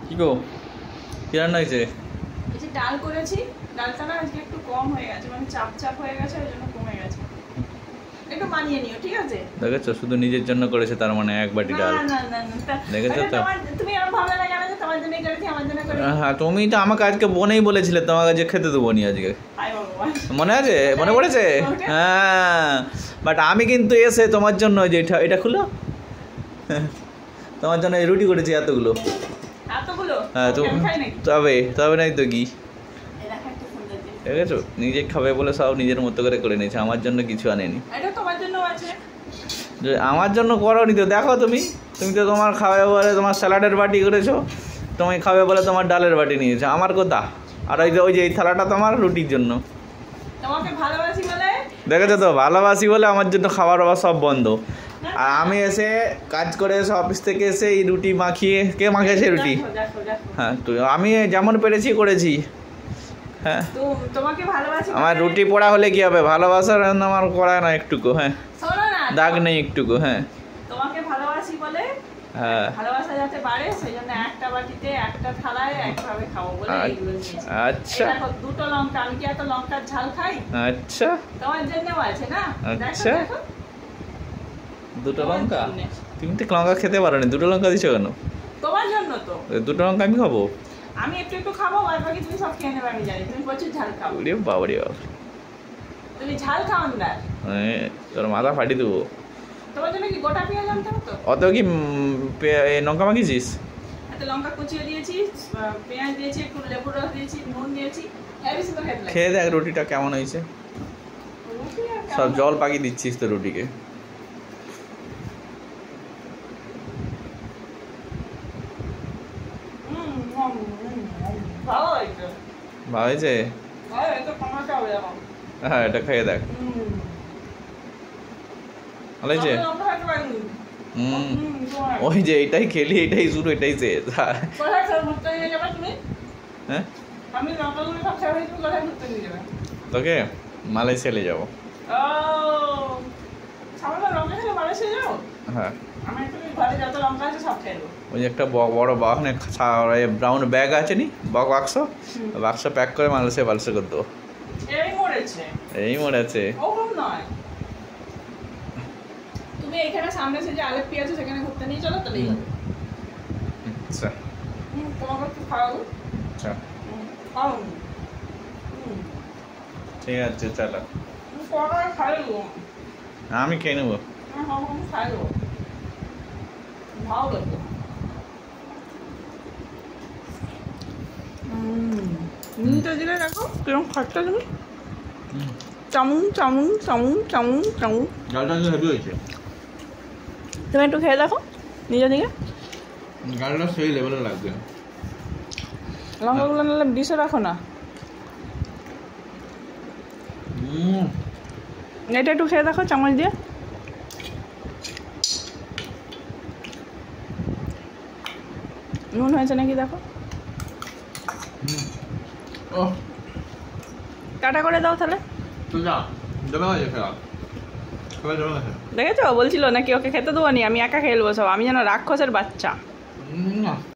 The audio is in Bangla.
কি গো কি রান্না হয়েছে? এই যে ডাল করেছি, ডালটা না আজকে একটু কম হয়ে গেছে, মানে চাপ চাপ হয়ে গেছে, ওই জন্য কমে গেছে। একটু মানিয়ে নিও, ঠিক আছে? দেখেছো শুধু নিজের জন্য করেছে, তার মানে এক বাটি ডাল। না না না না, দেখেছো তো? তুমি আমার ভালো লাগে না যে তোমার জন্যই করেছি, আমার জন্য করেছি। হ্যাঁ, তুমি তো আমাকে আজকে বোনেই বলেছিলে তোমাকে যে খেতে দেবো নি আজকে, হাই ভগবান, মনে আছে? মনে পড়েছে? হ্যাঁ, বাট আমি কিন্তু এসে তোমার জন্য যে এটা খুলো, তোমার জন্য এই রুটি করেছি এতগুলো। হ্যাঁ তো তবে নাই তো কি, দেখেছো নিজে খাবে বলে সব নিজের মতো করে নিয়েছে, আমার জন্য কিছু আনেনি। আমার জন্য করোনি তো, দেখো তুমি তো তোমার খাবে বলে তোমার স্যালাডের বাটি করেছো, তুমি খাবে বলে তোমার ডালের বাটি নিয়েছো, আমার কথা। আর ওই যে এই থালাটা তোমার রুটির জন্য। দেখেছো তো, ভালোবাসি বলে আমার জন্য খাবার দাবার সব বন্ধ। আর আমি এসে কাজ করে এসে অফিস থেকে এসে এই রুটি মাখিয়ে, কে মাখিয়েছে রুটি? হ্যাঁ তো আমি যেমন পেরেছি করেছি। হ্যাঁ আমার রুটি পোড়া হলে কি হবে, ভালোবাসার আমার করা না একটুকু। হ্যাঁ দাগ নেই একটুকু। হ্যাঁ তোমাকে ভালোবাসি বলে, হ্যাঁ ভালোবাসা যাতে বাড়ে সেই জন্য একটা বাটিতে একটা থালায় একভাবে খাবো বলে এইগুলো নিয়েছি। আচ্ছা দেখো দুটো লঙ্কা, আমি কি এত লঙ্কার ঝাল খাই? আচ্ছা তোমার জন্যও আছে না? আচ্ছা দুটো লঙ্কা, তুমি তো লঙ্কা খেতে পারো না, দুটো লঙ্কা দিছো কেন? তোমার জন্য তো। দুটো লঙ্কা আমি খাবো? আমি একটু খাবো, আর বাকি তুমি সব খেয়ে নেবে, আমি জানি তুমি প্রচুর ঝাল খাও। ওরে বাবা রে বাবা, তুমি ঝাল খাও না? তোর মাথা ফাটি দেবো। তোমার জন্য কি গোটা পেঁয়াজ আনতে হতো? অত কি লঙ্কা মাখিয়েছিস? এত লঙ্কা কুচিয়ে দিয়েছি, পেঁয়াজ দিয়েছি, একটু লেবুর রস দিয়েছি, নুন দিয়েছি, খেয়ে দেখ রুটিটা কেমন হয়েছে। সব জল পাকিয়ে দিচ্ছিস তো রুটিকে। ভালো হয়েছে? হ্যাঁ এটা খেয়ে দেখ, ভালো হয়েছে। ওই যে এটাই খেলি, এটাই শুরু, এটাই শেষ। হ্যাঁ তোকে মালয়েশিয়া নিয়ে যাবো। হ্যাঁ ওই একটা বড় বাহনে ব্রাউন ব্যাগ আছে নি, বাক্স প্যাক করে মালয়েশিয়া করে দেবো। এই মরেছে। তুমি এখানে সামনে সে যে আলেপ্পি আছে সেখানে ঘুরতে নিয়ে চলো তাহলেই হবে। আচ্ছা তোমাকে একটু খাওয়াবো। আচ্ছা ঠিক আছে চলো, আমি খেয়ে নেবো। নুনটা দিলে দেখো কিরকম খাটটা, তুমি চামুন চামুন চামুন চামুন চামুন। ডালটা হেভি হয়েছে, তুমি একটু খেয়ে দেখো নিজে দিকে, ডালটা সেই লেভেলে লাগবে। লঙ্কাগুলো নাহলে ডিশে রাখো না। এটা একটু খেয়ে দেখো চামচ দিয়ে। নুন হয়েছে নাকি দেখো। কাটা করে দাও তাহলে। দেখেছো বলছিল নাকি ওকে খেতে দেবো নি, আমি একা খেয়ে নেবো সব, আমি যেন রাক্ষসের বাচ্চা।